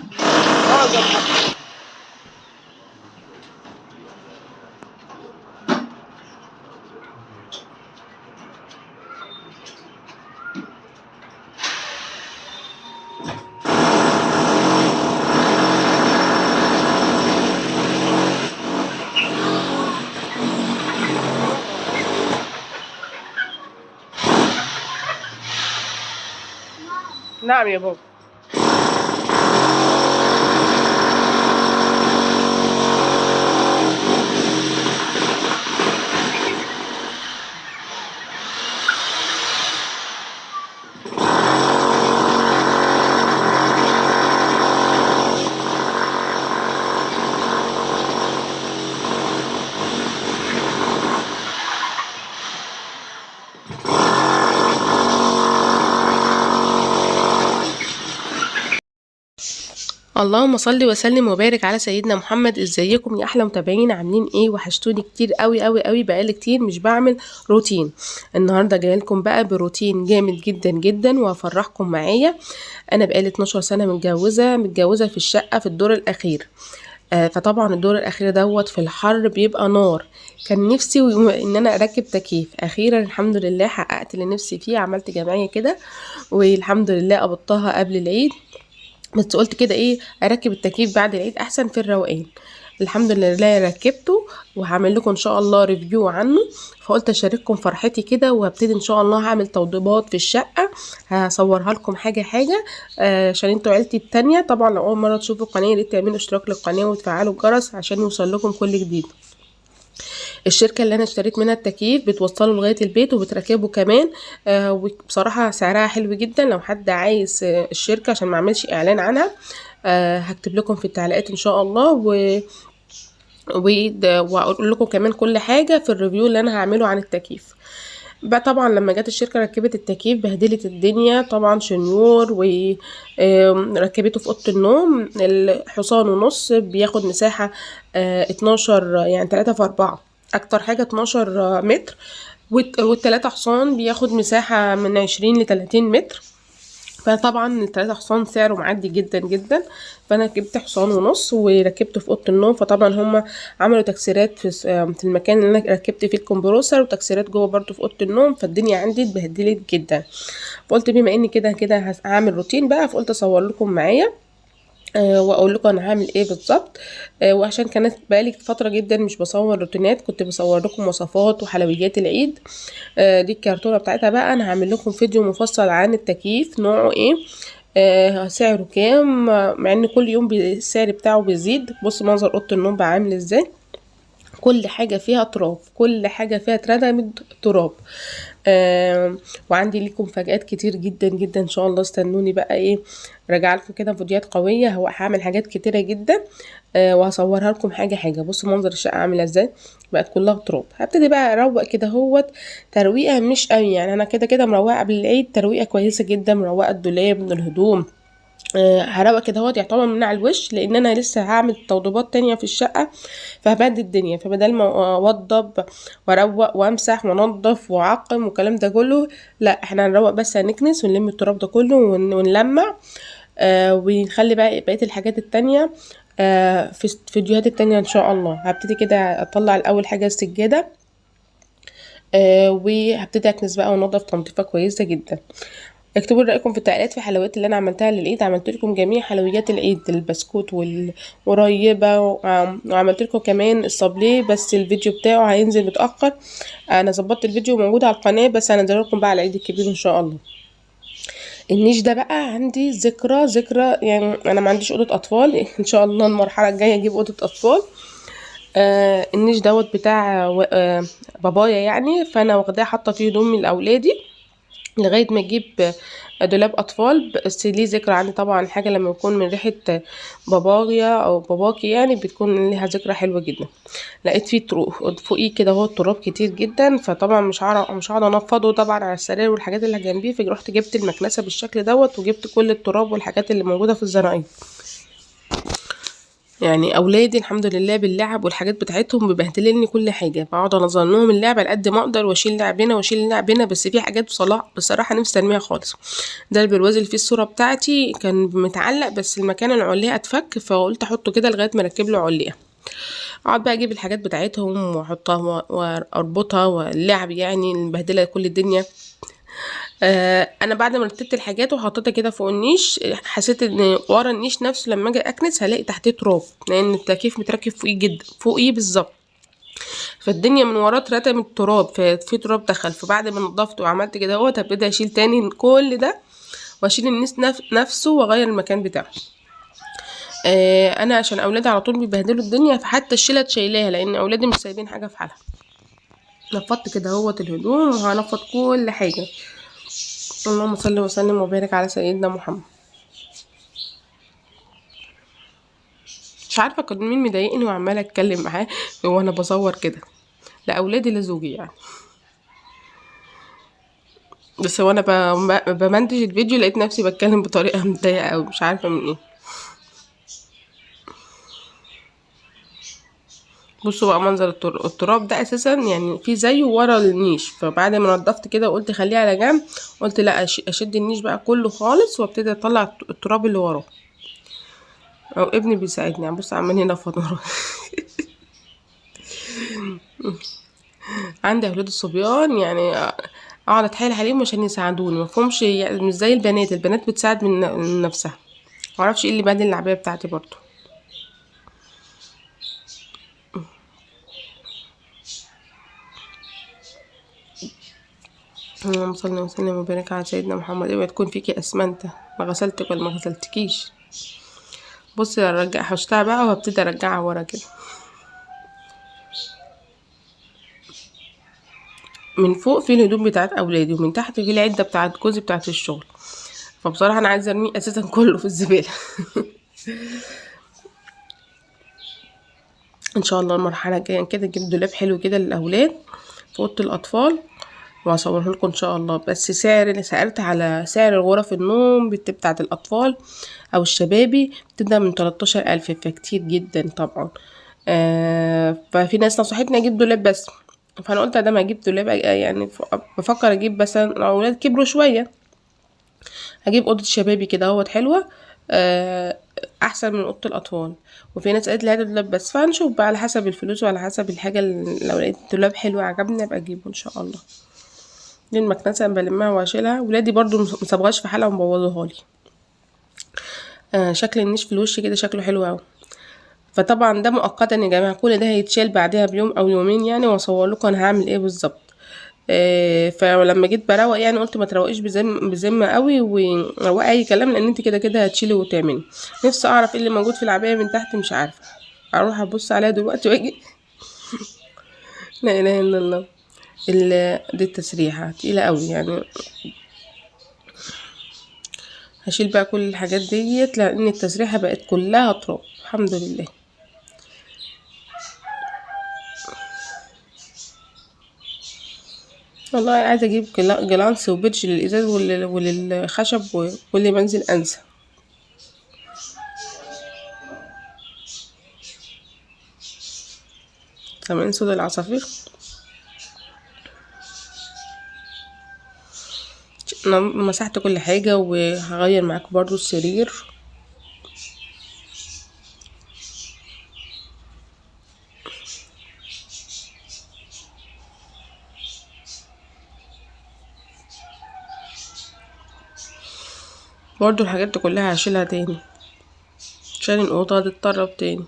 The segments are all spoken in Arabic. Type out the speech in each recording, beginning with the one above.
ظبط. نعم يا بابا. اللهم صل وسلم وبارك على سيدنا محمد. ازيكم يا احلى متابعين، عاملين ايه؟ وحشتوني كتير قوي قوي قوي، بقالي كتير مش بعمل روتين. النهارده جايه لكم بقى بروتين جامد جدا جدا وهفرحكم معايا. انا بقالي 12 سنه متجوزه في الشقه في الدور الاخير. فطبعا الدور الاخير دوت في الحر بيبقى نار. كان نفسي ان انا اركب تكييف، اخيرا الحمد لله حققت اللي نفسي فيه، عملت جمعيه كده والحمد لله قبضتها قبل العيد. بس قلت كده ايه، اركب التكييف بعد العيد احسن في الروقان. الحمد لله ركبته وهعمل لكم ان شاء الله ريفيو عنه. فقلت اشارككم فرحتي كده، وهبتدي ان شاء الله هعمل توضيبات في الشقه، هصورها لكم حاجه حاجه. عشان انتوا عيلتي التانية طبعا، لو اول مره تشوفوا القناه يا ريت تعملوا اشتراك للقناه وتفعلوا الجرس عشان يوصل لكم كل جديد. الشركة اللي انا اشتريت منها التكييف بتوصله لغاية البيت وبتركبه كمان. وبصراحة سعرها حلو جدا. لو حد عايز الشركة عشان ما اعملش اعلان عنها، هكتب لكم في التعليقات ان شاء الله واقول لكم كمان كل حاجة في الريفيو اللي انا هعمله عن التكييف. بقى طبعا لما جت الشركة ركبت التكييف بهدلت الدنيا طبعا، شنيور وركبته في اوضه النوم. الحصان ونص بياخد مساحة 12، يعني 3 في 4، اكتر حاجة 12 متر. والتلاتة حصان بياخد مساحة من 20 ل 30 متر. فطبعا التلاتة حصان سعره معدي جدا جدا. فانا جبت حصان ونص وركبته في اوضه النوم. فطبعا هم عملوا تكسيرات في المكان اللي انا ركبت فيه الكمبروسر، وتكسيرات جوه برضو في اوضه النوم. فالدنيا عندي اتبهدلت جدا. فقلت بما اني كده كده هعمل روتين بقى، فقلت اصور لكم معايا واقول لكم انا هعمل ايه بالظبط. وعشان كانت بقالي فتره جدا مش بصور روتينات، كنت بصور لكم وصفات وحلويات العيد. دي الكرتونه بتاعتها بقى. انا هعمل لكم فيديو مفصل عن التكييف نوعه ايه، سعره كام، مع ان كل يوم السعر بتاعه بيزيد. بص منظر اوضه النوم بقى عامل ازاي، كل حاجة فيها تراب، كل حاجة فيها اتردمت تراب. وعندي ليكم مفاجآت كتير جدا جدا ان شاء الله. استنوني بقى ايه، راجع لكم كده فيديوهات قوية. هو هعمل حاجات كتيرة جدا وهصورها لكم حاجة حاجة. بصوا منظر الشقة عاملة ازاي، بقت كلها تراب. هبتدي بقى اروق كده هوت ترويقة مش قوي، يعني انا كده كده مروقة قبل العيد ترويقة كويسة جدا، مروقة الدولاب من الهدوم. هروق كده اهوت يعتبر من على الوش، لان انا لسه هعمل توضيبات تانية في الشقة فهبهدل الدنيا. فبدل ما اوضب واروق وامسح وانضف واعقم والكلام ده كله، لا احنا هنروق بس، هنكنس ونلم التراب ده كله ونلمع. ونخلي بقى بقية الحاجات التانية في الفيديوهات التانية ان شاء الله. هبتدي كده اطلع الاول حاجة السجادة، وهبتدي اكنس بقى وانضف تنظيفة كويسة جدا. اكتبوا لي رايكم في التعليقات في الحلويات اللي انا عملتها للعيد. عملت لكم جميع حلويات العيد، البسكوت والقريبه، وعملت لكم كمان الصابليه، بس الفيديو بتاعه هينزل متاخر. انا ظبطت الفيديو موجود على القناه، بس هنزل لكم بقى على العيد الكبير ان شاء الله. النيش ده بقى عندي ذكرى، يعني انا ما عنديش اوضه اطفال ان شاء الله المرحله الجايه اجيب اوضه اطفال. النيش دوت بتاع بابايا يعني، فانا واخداه حاطه فيه هدوم لاولادي لغايه ما اجيب دولاب اطفال. بس ليه ذكرى عندي طبعا، الحاجه لما يكون من ريحه بابايا او باباكي يعني بتكون ليها ذكرى حلوه جدا. لقيت فيه فوقيه كده هو التراب كتير جدا، فطبعا مش هقعد انفضه طبعا على السرير والحاجات اللي جنبيه. فرحت جبت المكنسه بالشكل دوت، وجبت كل التراب والحاجات اللي موجوده في الزراعين. يعني اولادي الحمد لله باللعب والحاجات بتاعتهم مبهدليني كل حاجه، بقعد انظم لهم اللعبه على قد ما اقدر واشيل لعب هنا واشيل لعب هنا، بس في حاجات بصراحه نفسي ارميها خالص. ده البرواز اللي فيه الصوره بتاعتي كان متعلق بس المكان العليه اتفك، فقلت احطه كده لغايه ما اركب له عليه. اقعد بقى اجيب الحاجات بتاعتهم واحطها واربطها واللعب يعني المبهدله كل الدنيا. انا بعد ما رتبت الحاجات وحطيتها كده فوق النيش، حسيت ان ورا النيش نفسه لما اجي اكنس هلاقي تحتيه تراب، لان التكييف متركب فوقيه جدا فوقيه بالظبط، فالدنيا من وراه اترتمت تراب، ففي تراب دخل. فبعد ما نضفت وعملت كده اهوت هبتدي اشيل تاني كل ده واشيل النيش نفسه واغير المكان بتاعه. انا عشان اولادي على طول بيبهدلوا الدنيا، فحتى الشيله شايلاها لان اولادي مش سايبين حاجه في حالها. نفضت كده اهوت الهدوم وهنفض كل حاجه. اللهم صل وسلم وبارك على سيدنا محمد. مش عارفه كان مين مضايقني وعماله اتكلم معاه وانا بصور كده، لا اولادي لا زوجي يعني. بس وانا بمنتج الفيديو لقيت نفسي بتكلم بطريقه مضايقه قوي، مش عارفه من ايه. بصوا بقى منظر التراب ده اساسا يعني في زيه ورا النيش، فبعد ما نضفت كده وقلت خليه على جنب، قلت لا اشد النيش بقى كله خالص وابتدي اطلع التراب اللي وراه. او ابني بيساعدني يعني، بص عمال ينفض وراه. عندي اولاد الصبيان يعني اقعد اتحايل عليهم عشان يساعدوني، مفهومش يعني مش زي البنات بتساعد من نفسها. معرفش ايه اللي بدل العباية بتاعتي برضو. اللهم صل وسلم وبارك على سيدنا محمد. اوعي تكون فيكي اسمنتة، ما غسلتك ولا ما غسلتكيش. بصي ارجع حشتها بقى وهبتدي ارجعها ورا كده من فوق في الهدوم بتاعت اولادي ومن تحت في العده بتاعت جوزي بتاعت الشغل، فبصراحه انا عايزه ارميه اساسا كله في الزباله. ان شاء الله المرحله الجايه كده اجيب دولاب حلو كده للاولاد في اوضه الاطفال وهصوره لكم ان شاء الله. بس سألت على سعر غرف النوم بتاعت الاطفال او الشبابي بتبدأ من 13,000، فكتير جدا طبعا. ففي ناس نصحتني اجيب دولاب بس، فانا قلت ده ما اجيب دولاب يعني بفكر اجيب مثلا الاولاد كبروا شويه هجيب اوضه شبابي كده اهوت حلوه، احسن من اوضه الاطفال. وفي ناس قالت لي هات دولاب بس، فهنشوف بقى على حسب الفلوس وعلى حسب الحاجه لو لقيت دولاب حلو عجبني ابقى اجيبه ان شاء الله. دي المكنسه بلمها واشيلها، ولادي برضو مصبغاش في حالها ومبوظوها لي. شكل النيش في الوش كده شكله حلو قوي. فطبعا ده مؤقتا يا جماعه، كل ده هيتشال بعدها بيوم او يومين يعني، واصور لكم انا هعمل ايه بالظبط. فلما جيت بروق يعني قلت ما تروقيش بذمه قوي وروقي اي كلام، لان انت كده كده هتشيلي وتعملي. نفسي اعرف ايه اللي موجود في العبايه من تحت، مش عارفه، اروح ابص عليها دلوقتي واجي. لا اله الا الله. دي التسريحه تقيله قوي يعني. هشيل بقى كل الحاجات ديت لان التسريحه بقت كلها تراب الحمد لله. والله عايزه اجيب جلانس وبيدج للازاز وللخشب واللي منزل انسى. سامعين صوت العصافير؟ انا مسحت كل حاجه وهغير معاكم برضو السرير. برضو الحاجات دي كلها هشيلها تاني عشان الاوضه تتطرب تاني.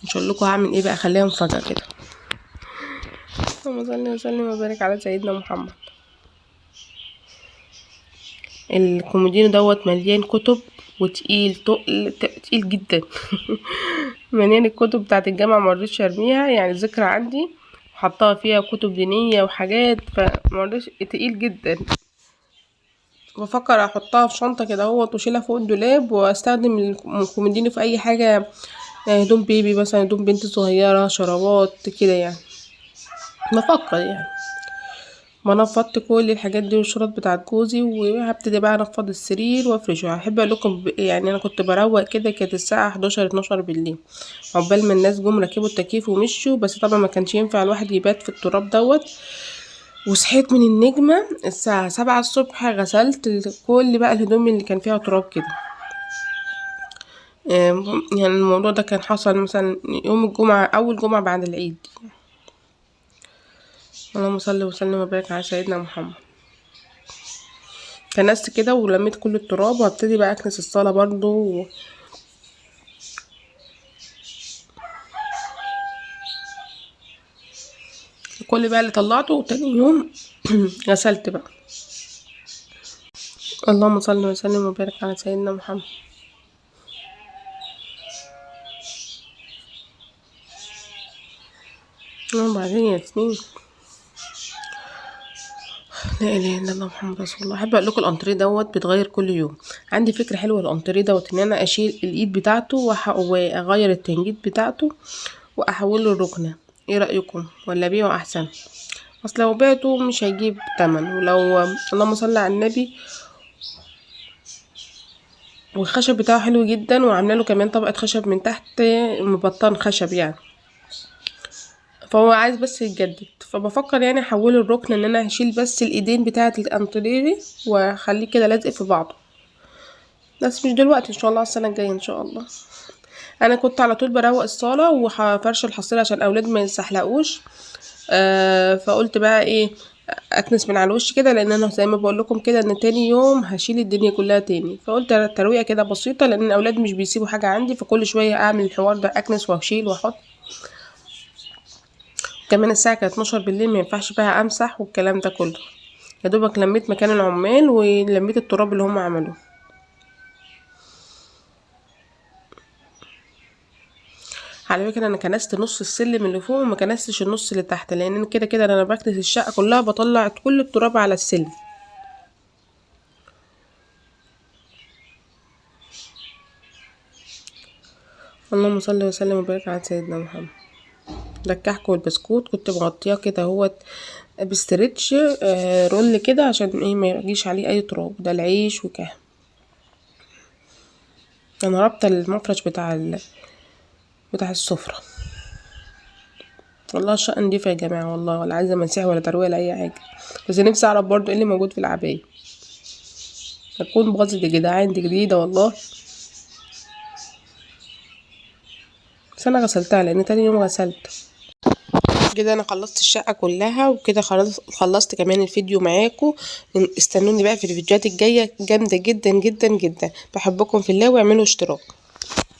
ان شاء الله هعمل ايه بقى، خليها مفاجاه كده. اللهم صل وسلم وبارك على سيدنا محمد. الكومودينو دوت مليان كتب وتقيل تقيل جدا. مليان الكتب بتاعت الجامعه مرضتش ارميها يعني، ذكرى عندي حطها فيها كتب دينيه وحاجات، فمرضتش تقيل جدا. بفكر احطها في شنطه كده اهوت واشيلها فوق الدولاب واستخدم الكومودينو في اي حاجه، يعني هدوم بيبي مثلا، هدوم بنت صغيره، شرابات كده يعني، بفكر يعني. ما نفضت كل الحاجات دي والشرط بتاعت جوزي، وهبتدي بقى انفض السرير وافرشه. هحب اقول لكم يعني انا كنت بروق كده، كانت الساعه 11 12 بالليل، عقبال ما الناس جم ركبوا التكييف ومشوا. بس طبعا ما كانش ينفع الواحد يبات في التراب دوت. وصحيت من النجمه الساعه 7 الصبح، غسلت كل بقى الهدوم اللي كان فيها تراب كده. يعني الموضوع ده كان حصل مثلا يوم الجمعه، اول جمعه بعد العيد. اللهم صل وسلم وبارك على سيدنا محمد. كنست كده ولميت كل التراب، وهبتدي بقى اكنس الصاله برضو. كل بقى اللي طلعته، وتاني يوم غسلت بقى. اللهم صل وسلم وبارك على سيدنا محمد. وبعدين يا ياسمين، لا اله الا الله محمد رسول الله. احب اقول لكم الانتريه دوت بيتغير كل يوم. عندي فكره حلوه الانتريه دوت، ان انا اشيل الايد بتاعته واغير التنجيد بتاعته واحوله الركنه. ايه رايكم؟ ولا بيعه احسن؟ اصل لو بعته مش هيجيب تمن، ولو اللهم صل على النبي. والخشب بتاعه حلو جدا، وعامله له كمان طبقه خشب من تحت، مبطن خشب يعني، فهو عايز بس يتجدد. فبفكر يعني احوله الركن، ان انا هشيل بس الايدين بتاعه الانتريه واخليه كده لازق في بعضه. بس مش دلوقتي، ان شاء الله السنه الجايه ان شاء الله. انا كنت على طول بروق الصاله وفرش الحصير عشان الاولاد ما يسحلقوش. فقلت بقى ايه، اكنس من على الوش كده، لان انا زي ما بقول لكم كده ان تاني يوم هشيل الدنيا كلها تاني. فقلت ترويقه كده بسيطه، لان الاولاد مش بيسيبوا حاجه عندي، فكل شويه اعمل الحوار ده، اكنس واشيل واحط. كمان الساعه كانت 12 بالليل، ما ينفعش بقى امسح والكلام ده كله. يا دوبك لميت مكان العمال ولميت التراب اللي هم عملوه. على فكره انا كنست نص السلم اللي فوق، وما كنستش النص اللي تحت، لان أنا كده كده انا بكنس الشقه كلها، بطلع كل التراب على السلم. اللهم صل وسلم وبارك على سيدنا محمد. ده الكحك والبسكوت كنت مغطياه كده اهوت بستريتش، رول كده، عشان ايه ما يجيش عليه اي تراب. ده العيش وكده. انا رابطه المفرش بتاع السفره. والله الشقه نضيفه يا جماعه والله، ولا عايزه مسيح ولا ترويق ولا اي حاجه. بس نفسي اعرف برضو ايه اللي موجود في العبايه. هتكون باظت يا جدعان، دي جديده والله. بس انا غسلتها لان تاني يوم غسلت. كده انا خلصت الشقه كلها، وكده خلصت كمان الفيديو معاكم. استنوني بقى في الفيديوهات الجايه جامده جدا جدا جدا. بحبكم في الله، واعملوا اشتراك.